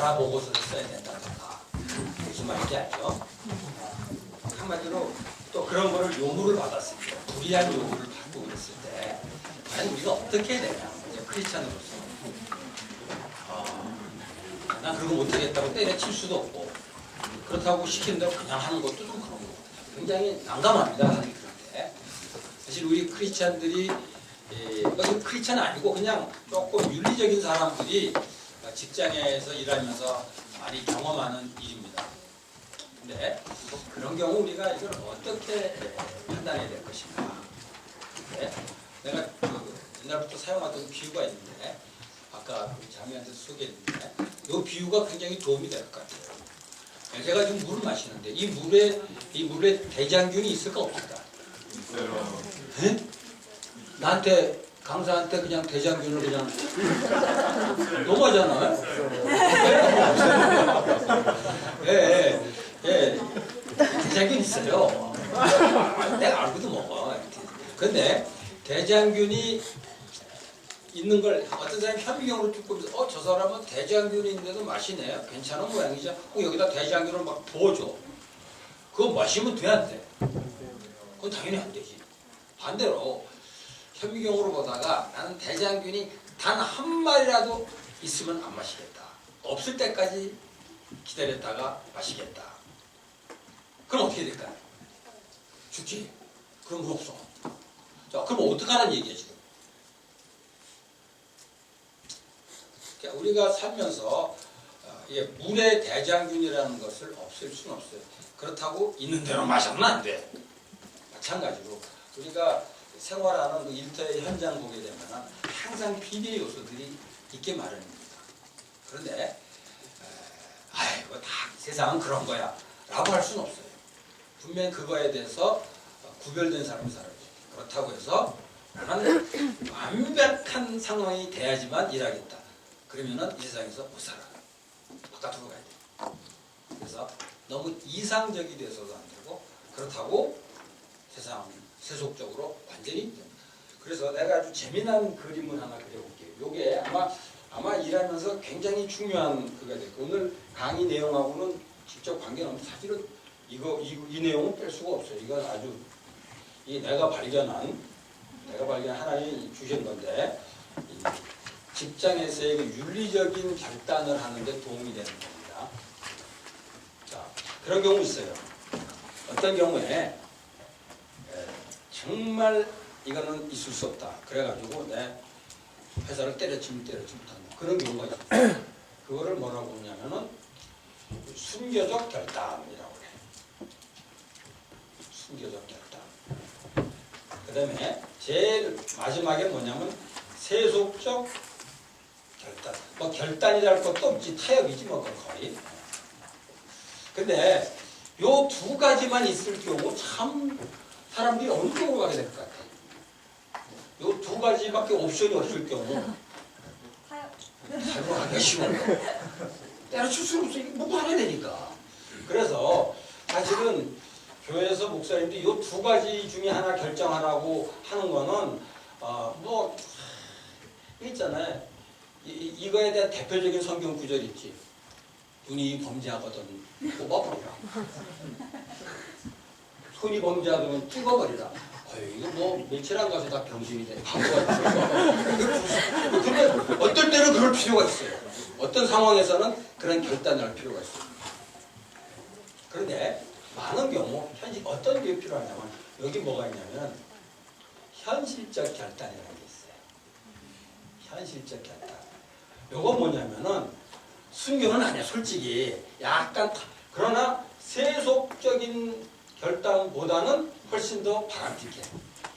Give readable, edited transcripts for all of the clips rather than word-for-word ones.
바라보고서를 써야 된다든가. 무슨 말인지 알죠? 한마디로 또 그런 거를 요구를 받았을 때, 불이한 요구를 받고 그랬을 때 과연 우리가 어떻게 해야 되냐. 이제 크리스찬으로서 난 그런 거 못하겠다고 때려칠 수도 없고, 그렇다고 시키는 대로 그냥 하는 것도 좀 그런 거고 굉장히 난감합니다. 하는 그런데 사실 우리 크리스찬들이 크리스찬 아니고 그냥 조금 윤리적인 사람들이 직장에서 일하면서 많이 경험하는 일입니다. 근데 그런 경우 우리가 이걸 어떻게 판단해야 될 것인가. 내가 옛날부터 사용하던 비유가 있는데 아까 자매한테 소개했는데 이 비유가 굉장히 도움이 될 것 같아요. 제가 지금 물을 마시는데 이 물에 대장균이 있을까 없을까? 있어요. 네? 나한테 강사한테 그냥 대장균을 그냥 너무하잖아요. 예, 대장균 있어요. 내가 알고도 먹어. 그런데 대장균이 있는 걸 어떤 사람이 현미경으로 쭉 보면서 저 사람은 대장균이 있는데도 마시네. 괜찮은 모양이죠. 여기다 대장균을 막 부어줘. 그거 마시면 돼, 안 돼? 그건 당연히 안 되지. 반대로 현미경으로 보다가 나는 대장균이 단 한 마리라도 있으면 안 마시겠다. 없을 때까지 기다렸다가 마시겠다. 그럼 어떻게 될까요? 죽지. 그럼 물 없어. 자, 그럼 어떡하라는 얘기야 지금? 우리가 살면서 물의 대장균이라는 것을 없앨 수는 없어요. 그렇다고 있는 대로 마시면 안 돼. 마찬가지로 우리가 생활하는 그 일터의 현장 보게 되면 항상 비례 요소들이 있게 마련입니다. 그런데 아이고 다 세상은 그런 거야 라고 할 수는 없어요. 분명히 그거에 대해서 구별된 사람이 살아요. 그렇다고 해서 나는 완벽한 상황이 돼야지만 일하겠다. 그러면은 이 세상에서 못 살아. 바깥으로 가야 돼. 그래서 너무 이상적이 돼서도 안 되고 그렇다고 세속적으로 완전히. 그래서 내가 아주 재미난 그림을 하나 그려볼게요. 요게 아마 일하면서 굉장히 중요한 그가 될 거예요. 오늘 강의 내용하고는 직접 관계는 없는 사실은 이 내용은 뺄 수가 없어요. 이건 아주 내가 발견한 하나님이 주신 건데 직장에서의 그 윤리적인 결단을 하는데 도움이 되는 겁니다. 자, 그런 경우 있어요. 어떤 경우에 정말 이거는 있을 수 없다. 그래가지고 내 회사를 때려치면 때려치 못한다. 그런 경우가 있어요. 그거를 뭐라고 하냐면은 순교적 결단이라고 해요. 순교적 결단. 그 다음에 제일 마지막에 뭐냐면 세속적 결단. 뭐 결단이랄 것도 없지. 타협이지 뭐 거의. 근데 요 두 가지만 있을 경우 참 사람들이 어느 쪽으로 가게 될 것 같아. 요 두 가지밖에 옵션이 없을 경우 타협을 하기가 쉬워. 때려칠 수는 없어. 이게 먹고 살아야 되니까. 그래서 사실은 교회에서 목사님들이 요 두 가지 중에 하나 결정하라고 하는 거는 뭐 있잖아요. 이거에 대한 대표적인 성경 구절이 있지. 눈이 범죄하거든 뽑아버리라. 손이 범죄하거든 찍어버리라. 이거 뭐 며칠 안 가서 다 병신이 돼. 근데 어떨 때는 그럴 필요가 있어요. 어떤 상황에서는 그런 결단을 할 필요가 있어요. 그런데 많은 경우 어떤 게 필요하냐면 여기 뭐가 있냐면 현실적 결단이라는 게 있어요. 현실적 결단. 요건 뭐냐면은 순교는 아니야 솔직히. 약간 그러나 세속적인 결단보다는 훨씬 더 바람직해.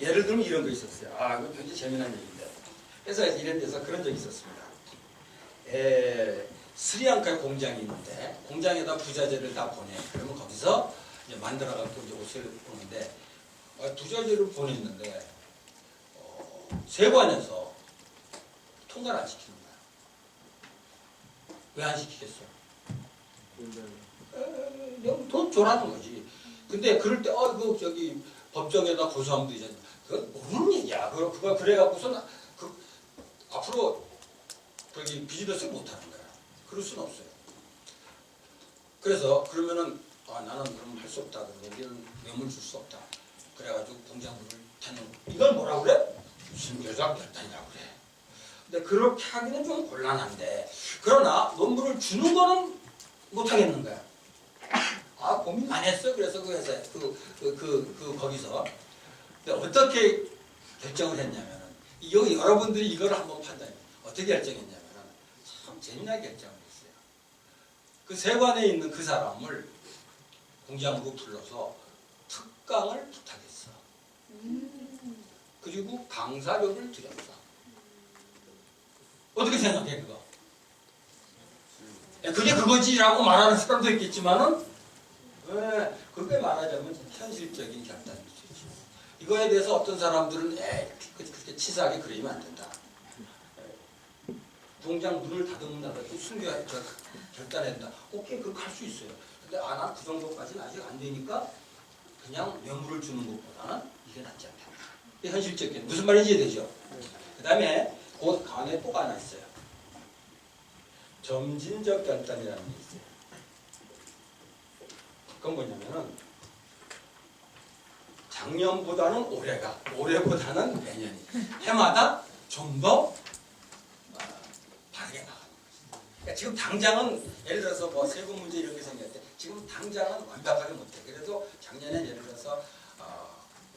예를 들면 이런 거 있었어요. 이거 굉장히 재미난 얘기인데. 그래서 이런 데서 그런 적이 있었습니다. 스리랑카에 공장이 있는데 공장에다 부자재를 다 보내. 그러면 거기서 이제 만들어갖고 이제 옷을 보는데 부자재를 보냈는데 세관에서 통과를 안 시키는 거야. 왜 안 시키겠어? 돈 줘라는 거지. 근데 그럴 때 저기 법정에다 고소하면 되잖아. 그건 모르는 얘기야. 그거 그래갖고서는 앞으로 저기 비즈니스를 못하는 거야. 그럴 수는 없어요. 그래서 그러면은 나는 그럼 할 수 없다. 그러면 우리는 뇌물 줄 수 없다. 그래가지고 공장문을 닫는 거. 이건 뭐라 그래? 순교적 결단이라고 그래. 근데 그렇게 하기는 좀 곤란한데 그러나 논문을 주는 거는 못 하겠는 거야. 고민 많이 했어. 그래서 그 회사에 거기서. 근데 어떻게 결정을 했냐면은 여기 여러분들이 이걸 한번 판단해. 어떻게 결정했냐면은 참 재미나게 결정을 했어요. 그 세관에 있는 그 사람을 공장으로 불러서 특강을 부탁했어. 그리고 강사료를 드렸어. 어떻게 생각해 그거? 그게 그거지라고 말하는 사람도 있겠지만은 그게 말하자면 현실적인 결단일 수 있지. 이거에 대해서 어떤 사람들은 그렇게 치사하게 그러면 안 된다. 공장 문을 닫으면 순교할 결단했다. 오케이 그렇게 할 수 있어요. 근데 난 그 정도까지는 아직 안 되니까 그냥 뇌물을 주는 것보다는 이게 낫지 않다. 이게 현실적인 무슨 말인지 이해되죠? 그 다음에 그 안에 또 하나 있어요. 점진적 결단이라는 게 있어요. 그건 뭐냐면은 작년보다는 올해가, 올해보다는 내년이 해마다 좀 더 다르게 나가는 거죠. 그러니까 지금 당장은 예를 들어서 뭐 세금 문제 이런 게 생겼을 때 지금 당장은 완벽하게 못해. 그래도 작년에 예를 들어서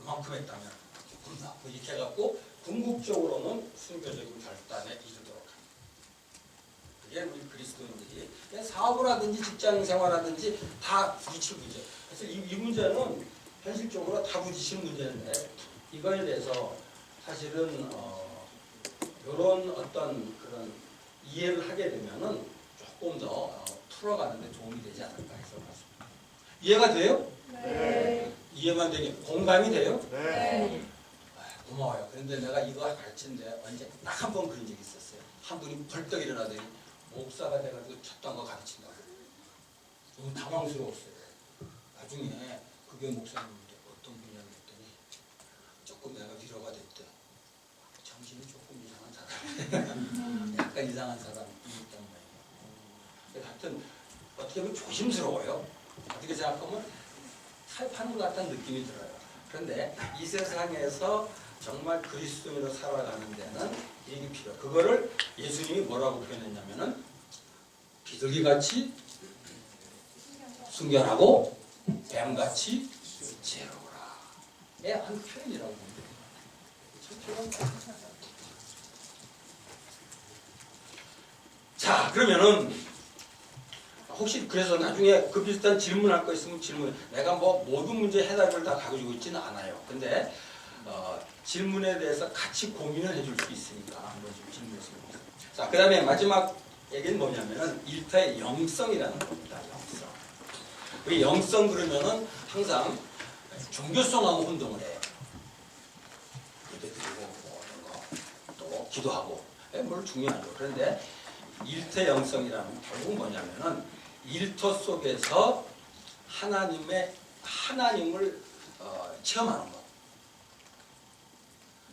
이만큼 했다면 뭐 이렇게 해갖고 궁극적으로는 순교적인 결단에 이르도록 합니다. 그게 우리 그리스도인들이 사업을 하든지 직장 생활하든지 다 부딪힐 문제. 그래서 이 문제는 현실적으로 다 부딪히는 문제인데 이거에 대해서 사실은 이런 어떤 그런 이해를 하게 되면은 조금 더 풀어가는데 도움이 되지 않을까 해서 그렇습니다. 이해가 돼요? 네. 이해만 되니 공감이 돼요? 네. 고마워요. 그런데 내가 이거 가르치는데 언제 딱 한 번 그런 적이 있었어요. 한 분이 벌떡 일어나더니 목사가 돼가지고 쳤던 거 가르친다고. 너무 당황스러웠어요. 나중에 그게 목사님인데 어떤 분이냐고 했더니 조금 내가 위로가 됐대. 정신이 조금 이상한 사람. 약간 이상한 사람이 있단 말이에요. 하여튼 어떻게 보면 조심스러워요. 어떻게 생각하면 살파는 것 같다는 느낌이 들어요. 그런데 이 세상에서 정말 그리스도인으로 살아가는 데는 이게 필요해요. 그거를 예수님이 뭐라고 표현했냐면은 비둘기같이 순결하고 뱀같이 지혜로우라. 한 표현이라고 보면 돼요. 자, 그러면은 혹시 그래서 나중에 그 비슷한 질문할 거 있으면 질문해. 내가 뭐 모든 문제 해답을 다 가지고 있지는 않아요. 근데 질문에 대해서 같이 고민을 해줄 수 있으니까 한번 좀 질문했으면 좋겠습니다. 자, 그 다음에 마지막 얘기는 뭐냐면은 일터의 영성이라는 겁니다. 영성. 이 영성 그러면은 항상 종교성하고 혼동을 해요. 예배드리고 뭐 이런 거 또 기도하고 물론 중요하죠. 그런데 일터 영성이라는 결국은 뭐냐면은 일터 속에서 하나님을 체험하는 것.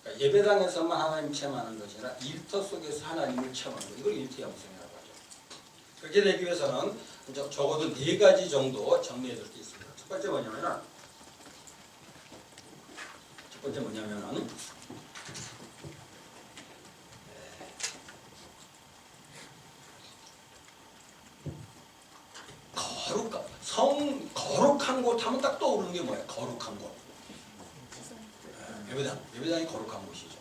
그러니까 예배당에서만 하나님 체험하는 것이 아니라 일터 속에서 하나님을 체험하는 것. 이걸 일터 영성이라고 하죠. 그렇게 되기 위해서는 적어도 4가지 정도 정리해 줄 게 있습니다. 첫 번째 뭐냐면은 거룩한 곳 하면 딱 떠오르는 게 뭐예요? 거룩한 곳. 예배당이 거룩한 곳이죠.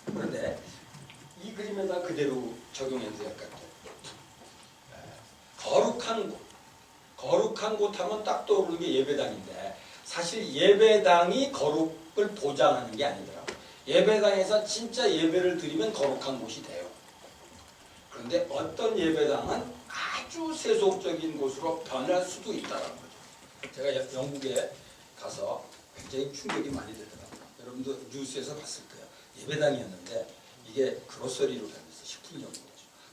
그런데 이 그림에다 그대로 적용해도 될 것 같아요. 거룩한 곳 하면 딱 떠오르는 게 예배당인데 사실 예배당이 거룩을 보장하는 게 아니더라고요. 예배당에서 진짜 예배를 드리면 거룩한 곳이 돼요. 그런데 어떤 예배당은 아주 세속적인 곳으로 변할 수도 있다는 거죠. 제가 영국에 가서 굉장히 충격이 많이 되더라고요. 여러분도 뉴스에서 봤을 거예요. 예배당이었는데 이게 그로서리로 변했어요. 식품점으로.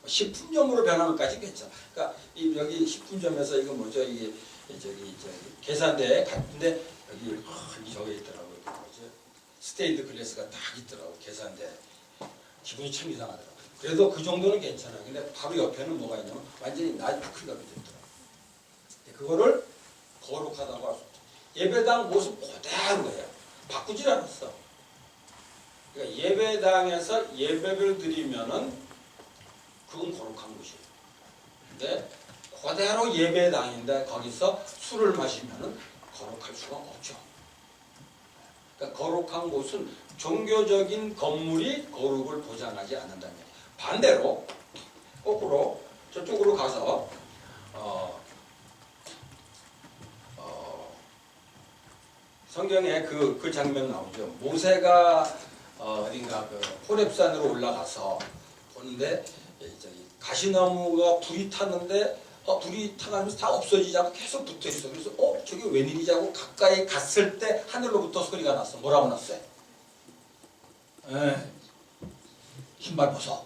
식품점으로 변하면까지 괜찮아. 그러니까 여기 식품점에서 이거 뭐죠? 이게 저기 계산대에 갔는데 여기 저기 있더라고요. 뭐죠? 스테인드 글래스가 딱 있더라고. 계산대. 기분이 참 이상하더라고요. 그래도 그 정도는 괜찮아요. 근데 바로 옆에는 뭐가 있냐면 완전히 나이트 클럽이 됐더라고요. 그거를 거룩하다고 할 수 없죠. 예배당 모습 그대로예요. 바꾸질 않았어. 그러니까 예배당에서 예배를 드리면은 그건 거룩한 곳이에요. 근데 그대로 예배당인데 거기서 술을 마시면은 거룩할 수가 없죠. 그러니까 거룩한 곳은 종교적인 건물이 거룩을 보장하지 않는다는 얘기예요. 반대로 거꾸로 저쪽으로 가서 성경에 그 장면 나오죠. 모세가 어딘가 그 호렙산으로 올라가서 보는데 저기 가시나무가 불이 탔는데 불이 타가면서 다 없어지자고 계속 붙어 있어. 그래서 저게 웬일이지 하고 가까이 갔을 때 하늘로부터 소리가 났어. 뭐라고 났어요? 신발 벗어.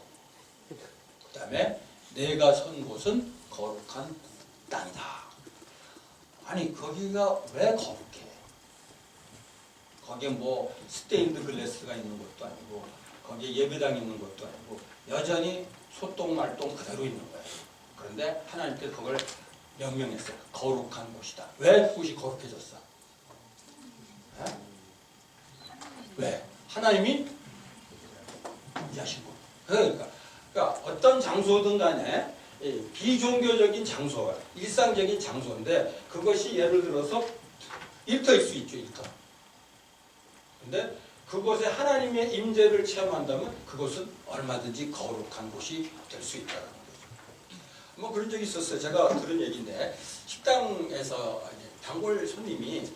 그 다음에 내가 선 곳은 거룩한 땅이다. 아니 거기가 왜 거룩해? 거기에 뭐 스테인드 글래스가 있는 것도 아니고 거기에 예배당이 있는 것도 아니고 여전히 소똥말똥 그대로 있는 거예요. 그런데 하나님께서 그걸 명명했어요. 거룩한 곳이다. 왜 그곳이 거룩해졌어? 왜? 하나님이 하신 거. 그러니까 어떤 장소든 간에 비종교적인 장소가 일상적인 장소인데 그것이 예를 들어서 일터일 수 있죠. 일터. 근데 그곳에 하나님의 임재를 체험한다면 그것은 얼마든지 거룩한 곳이 될 수 있다는 거죠. 뭐 그런 적이 있었어요. 제가 들은 얘기인데 식당에서 단골 손님이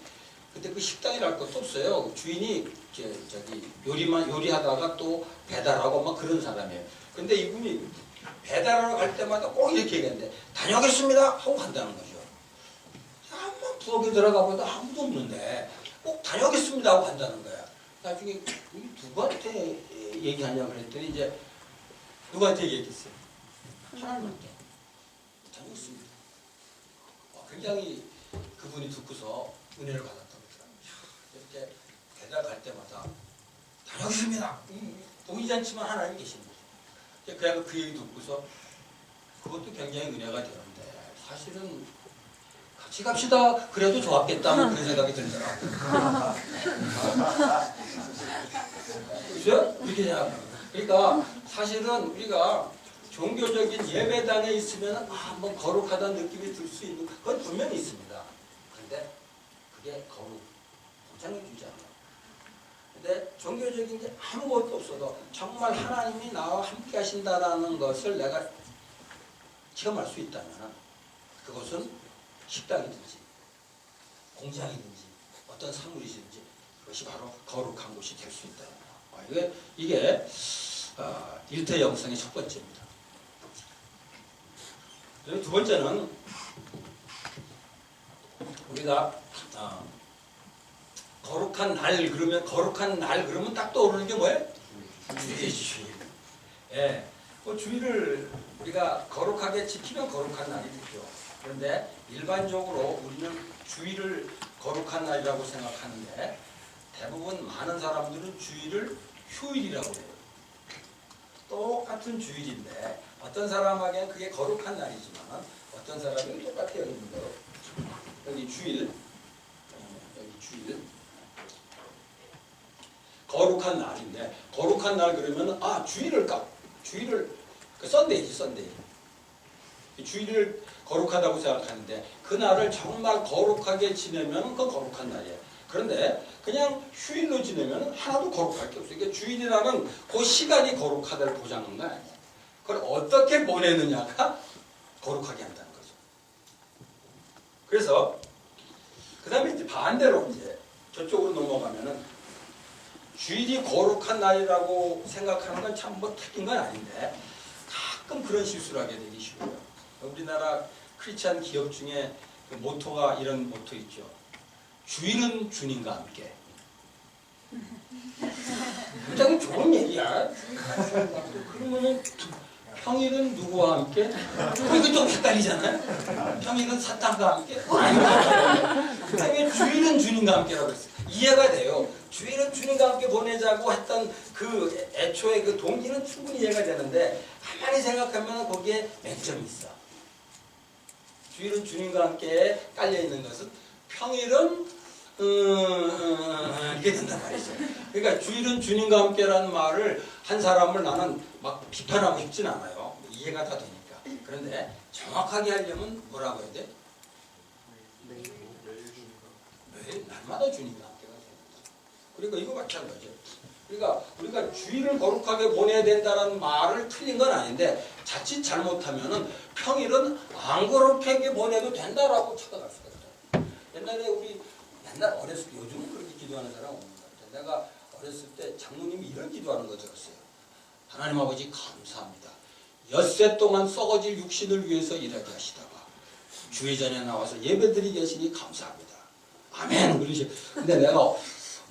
그때 그 식당이랄 것도 없어요. 주인이 저기 요리하다가 또 배달하고 막 그런 사람이에요. 근데 이분이 배달하러 갈 때마다 꼭 이렇게 얘기하는데 다녀오겠습니다 하고 간다는 거죠. 한번 부엌에 들어가 보니까 아무도 없는데 꼭 다녀오겠습니다 하고 간다는 거야. 나중에 누구한테 얘기하냐 그랬더니 이제 누구한테 얘기했겠어요? 하나님한테. 다녀오겠습니다. 굉장히 그분이 듣고서 은혜를 받았다고 그러더라고요. 이렇게 배달 갈 때마다 다녀오겠습니다. 보이지 않지만 하나님 계신 거죠. 그냥 그 얘기 듣고서 그것도 굉장히 은혜가 되는데 사실은 같이 갑시다 그래도 좋았겠다는 그런 생각이 들더라고요. 그렇죠? 그렇게 생각합니다. 그러니까 사실은 우리가 종교적인 예배당에 있으면 한번 거룩하다는 느낌이 들 수 있는 그건 분명히 있습니다. 그런데 그게 거룩 보장해 주지 않아요. 근데 종교적인 게 아무것도 없어도 정말 하나님이 나와 함께 하신다라는 것을 내가 체험할 수 있다면 그것은 식당이든지 공장이든지 어떤 사물이든지 그것이 바로 거룩한 곳이 될 수 있다. 이게 일터 영성의 첫 번째입니다. 두 번째는 우리가 거룩한 날 그러면 딱 떠오르는 게 뭐예요? 주일. 예, 그 주일을 우리가 거룩하게 지키면 거룩한 날이 되죠. 그런데 일반적으로 우리는 주일을 거룩한 날이라고 생각하는데 대부분 많은 사람들은 주일을 휴일이라고 해요. 똑같은 주일인데 어떤 사람에게는 그게 거룩한 날이지만 어떤 사람은 똑같아요. 여기 주일 거룩한 날인데 거룩한 날 그러면 주일을 썬데이지 썬데이 주일을 거룩하다고 생각하는데 그 날을 정말 거룩하게 지내면 그건 거룩한 날이에요. 그런데 그냥 휴일로 지내면 하나도 거룩할 게 없어요. 그러니까 주일이라는 그 시간이 거룩하다를 보장하는 건 아니에요. 그걸 어떻게 보내느냐가 거룩하게 한다는 거죠. 그래서 그 다음에 이제 반대로 이제 저쪽으로 넘어가면은 주일이 거룩한 날이라고 생각하는 건 참 뭐 틀린 건 아닌데 가끔 그런 실수를 하게 되기 쉬워요. 우리나라 크리스찬 기업 중에 그 모토가 이런 모토 있죠. 주일은 주님과 함께. 굉장히 좋은 얘기야. 그러면은 평일은 누구와 함께? 이거 좀 헷갈리잖아요. 평일은 사탄과 함께? 그다음에 주일은 주님과 함께라고 했어요. 이해가 돼요. 주일은 주님과 함께 보내자고 했던 그 애초에 그 동기는 충분히 이해가 되는데 가만히 생각하면 거기에 맹점이 있어. 주일은 주님과 함께 깔려 있는 것은 평일은 이렇게 된단 말이죠. 그러니까 주일은 주님과 함께라는 말을 한 사람을 나는 막 비판하고 싶진 않아요. 이해가 다 되니까. 그런데 정확하게 하려면 뭐라고 해야 돼? 매일 날마다 주님과 함께가 됩니다. 그러니까 이거 마찬가지예요. 그러니까 우리가 주일을 거룩하게 보내야 된다는 말을 틀린 건 아닌데 자칫 잘못하면은 평일은 안 거룩하게 보내도 된다라고 착각할 수가 있어요. 옛날에 우리 옛날 어렸을 때 요즘은 그렇게 기도하는 사람 없는 것 같아요. 내가 어렸을 때 장로님이 이런 기도하는 거 들었어요. 하나님 아버지 감사합니다. 엿새 동안 썩어질 육신을 위해서 일하게 하시다가 주의 전에 나와서 예배드리게 하시니 감사합니다. 아멘. 그러시. 근데 내가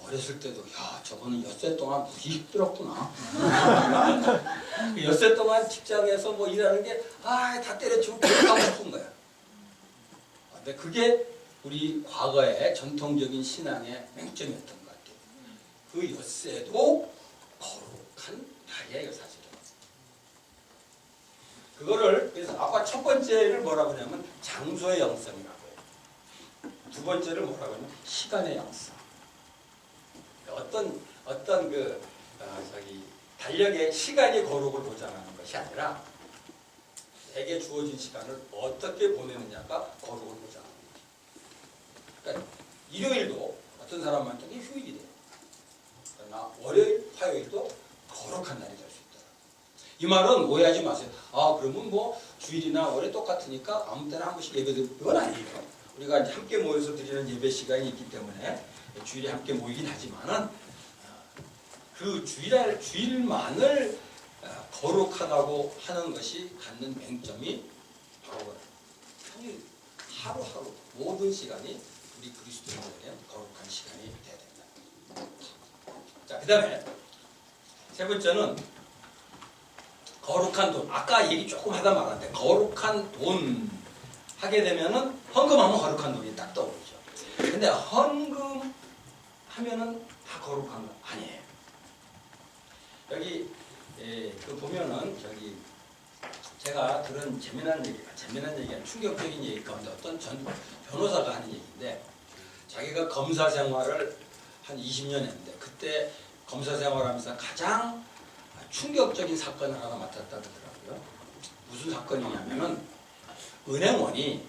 어렸을 때도 야 저거는 엿새 동안 무지 힘들었구나. 엿새 동안 직장에서 뭐 일하는 게 다 때려치고 하고 싶은 거야. 근데 그게 우리 과거의 전통적인 신앙의 맹점이었던 것 같아요. 그 엿새도 거룩한 날이에요 사실은. 그거를 그래서 아까 첫 번째를 뭐라고 하냐면 장소의 영성이라고 해요. 두 번째를 뭐라고 하냐면 시간의 영성. 어떤 그 달력의 시간이 거룩을 보장하는 것이 아니라 내게 주어진 시간을 어떻게 보내느냐가 거룩을 보장합니다. 그러니까 일요일도 어떤 사람한테는 휴일이 돼요. 그러나 월요일, 화요일도 거룩한 날이 될 수 있다. 이 말은 오해하지 마세요. 그러면 뭐 주일이나 월요일 똑같으니까 아무 때나 한 번씩 예배드리고 그건 아니에요. 우리가 이제 함께 모여서 드리는 예배 시간이 있기 때문에 주일에 함께 모이긴 하지만은 그 주일만을 거룩하다고 하는 것이 갖는 맹점이 바로 평일 하루하루 모든 시간이 우리 그리스도인들에게 거룩한 시간이 돼야 된다. 자, 그 다음에 세 번째는 거룩한 돈. 아까 얘기 조금 하다 말았는데 거룩한 돈 하게 되면은 헌금하면 거룩한 돈이 딱 떠오르죠. 근데 헌금 하면은 다 거룩한 건 아니에요. 여기 그 보면은 저기 제가 들은 재미난 얘기가 충격적인 얘기 가운데 어떤 전 변호사가 하는 얘기인데 자기가 검사 생활을 한 20년 했는데 그때 검사 생활하면서 가장 충격적인 사건을 하나 맡았다 그러더라고요. 무슨 사건이냐면은 은행원이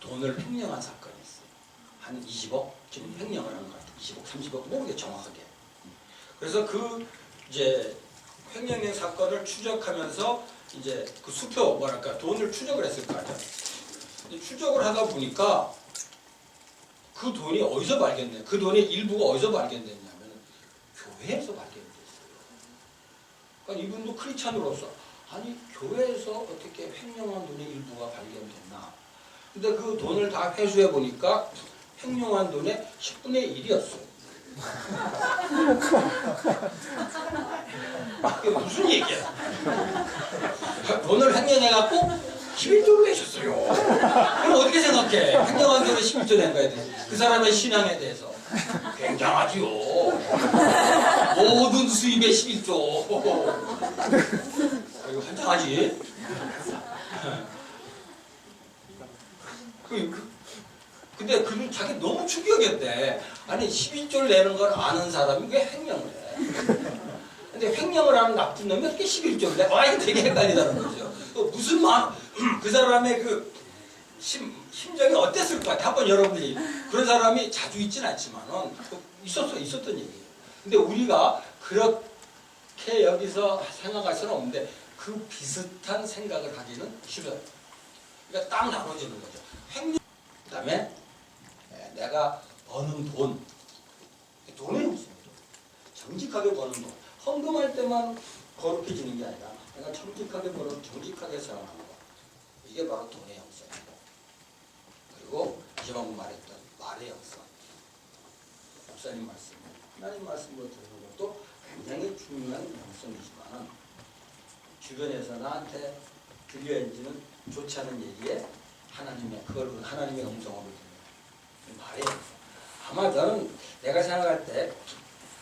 돈을 횡령한 사건이 있어요. 한 20억 지금 횡령을 한 것 같아요. 20억, 30억 모르게 정확하게. 그래서 그 이제 횡령의 사건을 추적하면서 이제 그 수표 뭐랄까 돈을 추적을 했을 거 아니야. 추적을 하다 보니까 그 돈이 어디서 발견돼? 그 돈의 일부가 어디서 발견됐냐면 교회에서 발견됐어요. 그러니까 이분도 크리스찬으로서 아니 교회에서 어떻게 횡령한 돈의 일부가 발견됐나? 근데 그 돈을 다 회수해 보니까 횡령한 돈의 10분의 1이었어요. 그게 무슨 얘기야? 돈을 횡령해갖고 11조를 내셨어요. 그럼 어떻게 생각해? 횡령한 돈을 11조 낸 거에 대해서. 그 사람의 신앙에 대해서. 굉장하지요. 모든 수입의 11조. 이거 환장하지? 근데 그 자기 너무 충격이었대. 아니 11조를 내는 걸 아는 사람이 왜 횡령을 해? 근데 횡령을 하는 나쁜 놈이 어떻게 11조를 내? 이거 되게 헷갈리다는 거죠. 무슨 마음, 그 사람의 그 심정이 어땠을 것 같아. 한번 여러분들이 그런 사람이 자주 있진 않지만은 있었던 얘기예요. 근데 우리가 그렇게 여기서 생각할 수는 없는데 그 비슷한 생각을 하기는 싫어요. 그러니까 딱 나눠지는 거죠. 횡령. 그다음에 내가 버는 돈의 형성이죠. 정직하게 버는 돈. 헌금할 때만 거룩해지는 게 아니라 내가 정직하게 벌어 정직하게 사용하는 거. 이게 바로 돈의 형성이고. 그리고 지금 말했던 말의 형성. 목사님 말씀, 하나님 말씀으로 들은 것도 굉장히 중요한 형성이지만 주변에서 나한테 들려야지는 좋지 않은 얘기에 그걸 하나님의 음성으로 듣는 말의 영성. 아마 저는 내가 생각할 때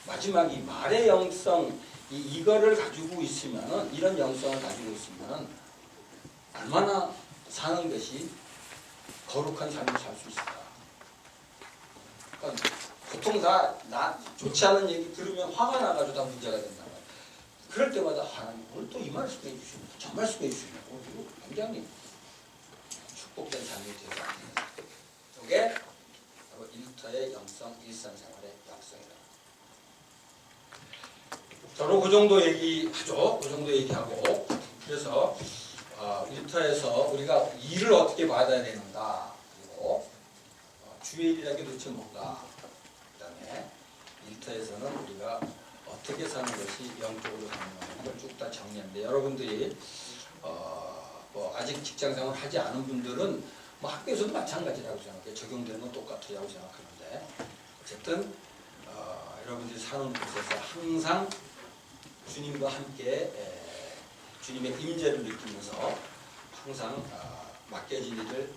마지막 이 말의 영성 이거를 가지고 있으면은 이런 영성을 가지고 있으면은 얼마나 사는 것이 거룩한 삶을 살 수 있다. 그러니까 보통 다 나 좋지 않은 얘기 들으면 화가 나가지고 다 문제가 된단 말이야. 그럴 때마다 하나님 오늘 또 이 말씀해 주시고 저 말씀해 주시고 굉장히 축복된 삶이 되지 않습니다. 이게 바로 일터의 영성, 일상생활의 영성이다. 저로 그 정도 얘기하죠. 그 정도 얘기하고 그래서 일터에서 우리가 일을 어떻게 받아야 되는가 그리고 주일이라는 게 도대체 뭔가 그 다음에 일터에서는 우리가 어떻게 사는 것이 영적으로 가능한 걸 쭉 다 정리하는데 여러분들이 뭐 아직 직장생활 하지 않은 분들은 뭐 학교에서도 마찬가지라고 생각해요. 적용되는 건 똑같으라고 생각하는데 어쨌든 여러분들이 사는 곳에서 항상 주님과 함께 주님의 임재를 느끼면서 항상 맡겨진 일을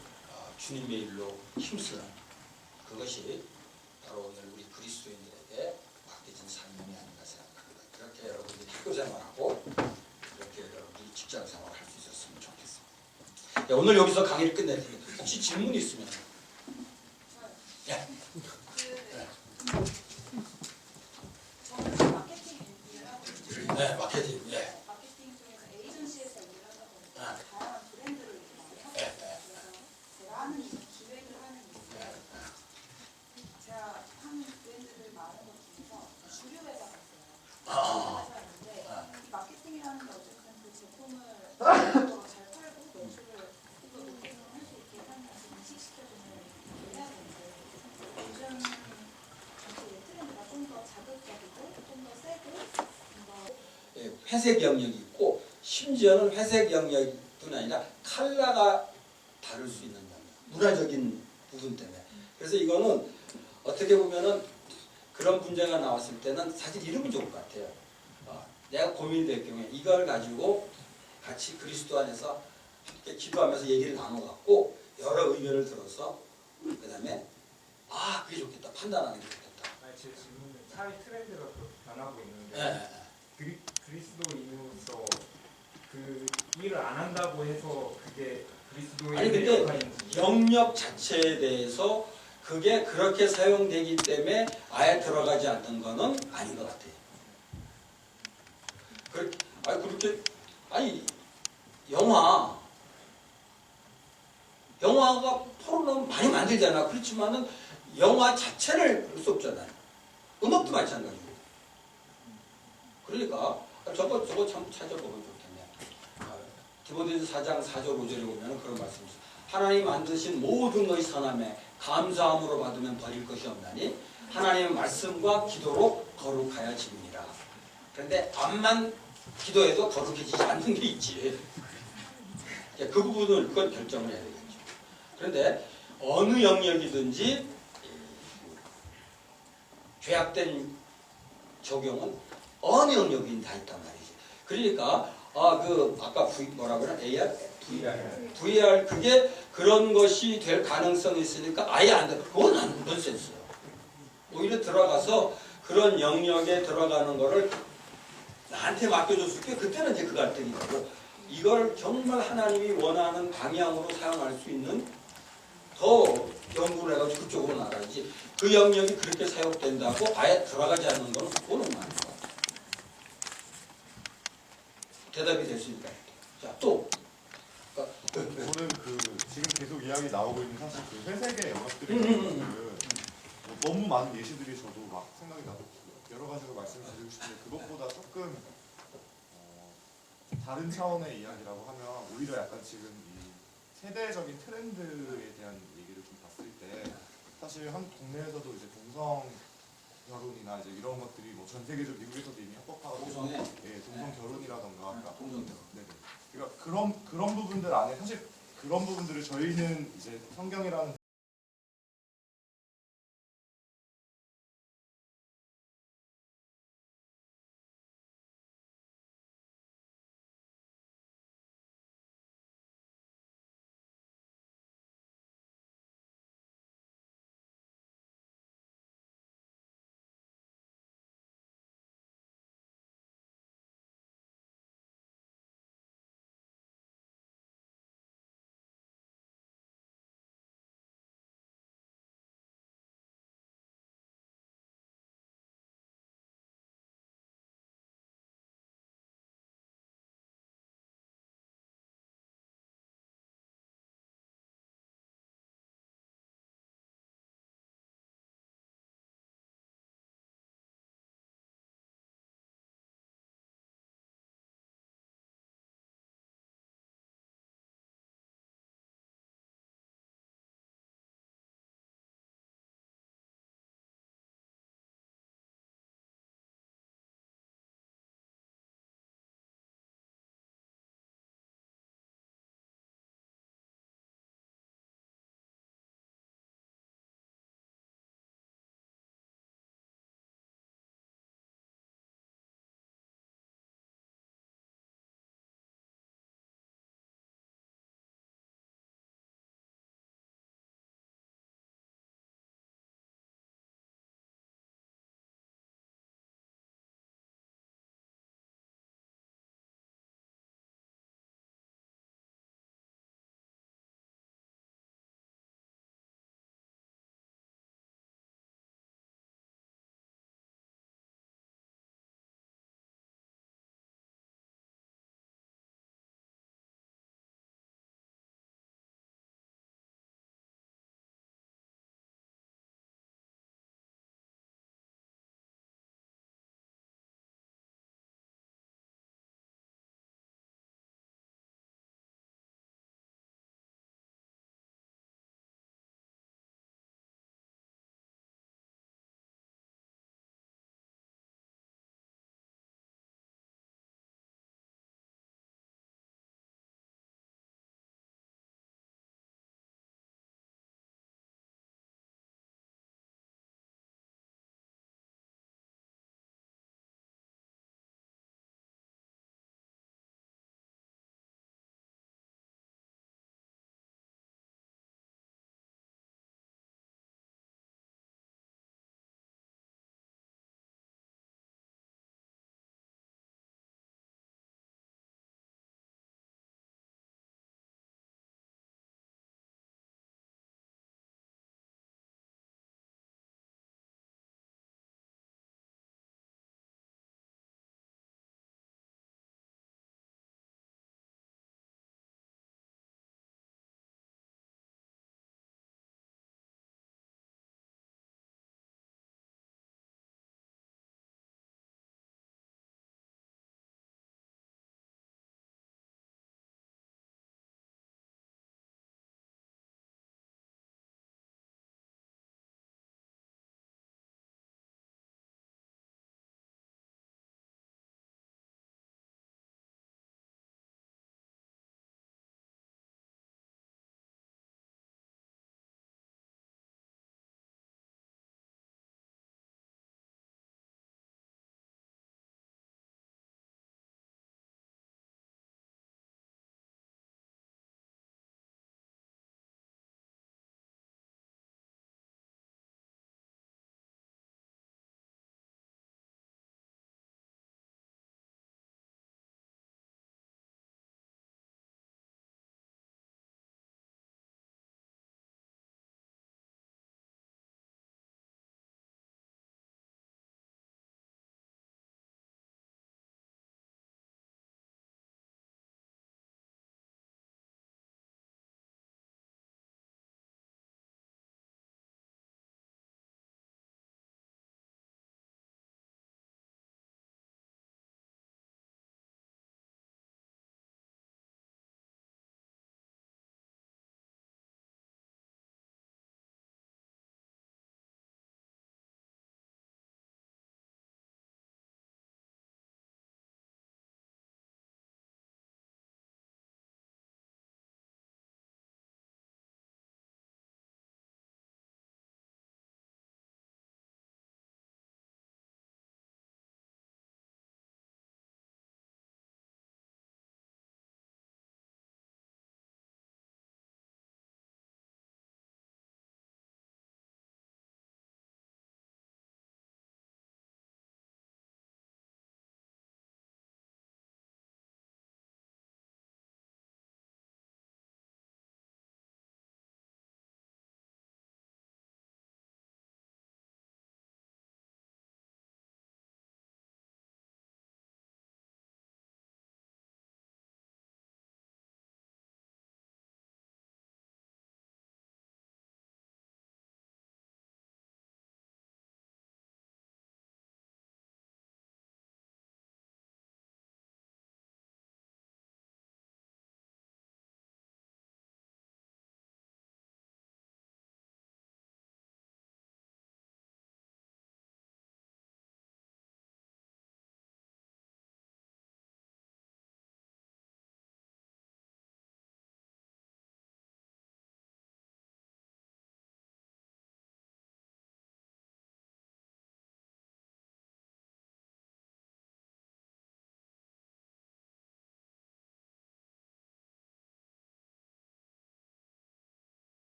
주님의 일로 힘쓰는 그것이 바로 오늘 우리 그리스도인들에게 맡겨진 사명이 아닌가 생각합니다. 그렇게 여러분들이 학교 생활하고 이렇게 여러분들이 직장 생활할 수 있었으면 좋겠습니다. 오늘 여기서 강의를 끝낼 테니까 혹시 질문 있으면 예. 저는 마케팅 일을 하고 있는데 네, 마케팅. 예. 마케팅 중에서 에이전시에서 일을 하다 보니까 아. 다양한 브랜드를 이렇게 많이 하고 네, 있어요. 그래서 제가 하는 일은 기획을 하는 일인데 제가 하는 브랜드들 많은 것 중에서 주류 회사가 있어요. 아. 주류 회사인데 아. 이 마케팅이라는 게 어쨌든 그 제품을 잘 팔고 매출을 높게는 할 수 있게 하는 인식시켜주는 일을 해야 되는데 요즘 트렌드가 좀 더 자극적이고 좀 더 세고 예, 회색 영역이 있고 심지어는 회색 영역뿐 아니라 컬러가 다를 수 있는 영역, 문화적인 부분 때문에. 그래서 이거는 어떻게 보면은 그런 문제가 나왔을 때는 사실 이러면 좋을 것 같아요. 내가 고민될 경우에 이걸 가지고 같이 그리스도 안에서 함께 기도하면서 얘기를 나눠갖고 여러 의견을 들어서 그 다음에 그게 좋겠다 판단하는 게 좋겠다. 제 질문은 사회 트렌드가 그렇게 변하고 있는데 예. 그리스도인으로서 그 일을 안 한다고 해서 그게 그리스도인의 아니 근데 역할인지 영역 자체에 대해서 그게 그렇게 사용되기 때문에 아예 들어가지 않는 거는 아닌 것 같아요. 그렇게 영화가 포르노 많이 만들잖아. 그렇지만은 영화 자체를 볼 수 없잖아요. 음악도 마찬가지고. 그러니까 저거 참 찾아보면 좋겠네. 디모데후서 4장 4절 5절에 보면 그런 말씀이 있어요. 하나님 만드신 모든 것이 선함에 감사함으로 받으면 버릴 것이 없나니 하나님의 말씀과 기도로 거룩하여 지니라. 그런데 암만 기도해도 거룩해지지 않는 게 있지. 그 부분을 그건 결정을 해야 되겠죠. 그런데 어느 영역이든지 죄악된 적용은 어느 영역이든 다 있단 말이지. 그러니까 아까 뭐라 그래? AR? VR 그게 그런 것이 될 가능성이 있으니까 아예 안 돼. 그건 넌센스예요. 오히려 들어가서 그런 영역에 들어가는 거를 나한테 맡겨줬을 때 그때는 이제 그 갈등이 되고 이걸 정말 하나님이 원하는 방향으로 사용할 수 있는 더 연구를 해가지고 그쪽으로 나가야지 그 영역이 그렇게 사용된다고 아예 들어가지 않는 거는 그거는 아닌 것 같아요. 대답이 됐으니까. 자, 또. 저는 지금 계속 이야기 나오고 있는 사실 그 회색의 영역들이 너무 많은 예시들이 저도 막 생각이 나고 여러 가지로 말씀드리고 싶은데 그것보다 조금 다른 차원의 이야기라고 하면 오히려 약간 지금 이 세대적인 트렌드에 대한 얘기를 좀 봤을 때 사실 한 국내에서도 이제 동성 결혼이나 이제 이런 것들이 뭐 전 세계적으로 미국에서도 이미 합법화가 동성애? 예, 동성 결혼이라던가 그러니까 동성 결혼. 네네. 그러니까 그런 부분들 안에 사실 그런 부분들을 저희는 이제 성경이라는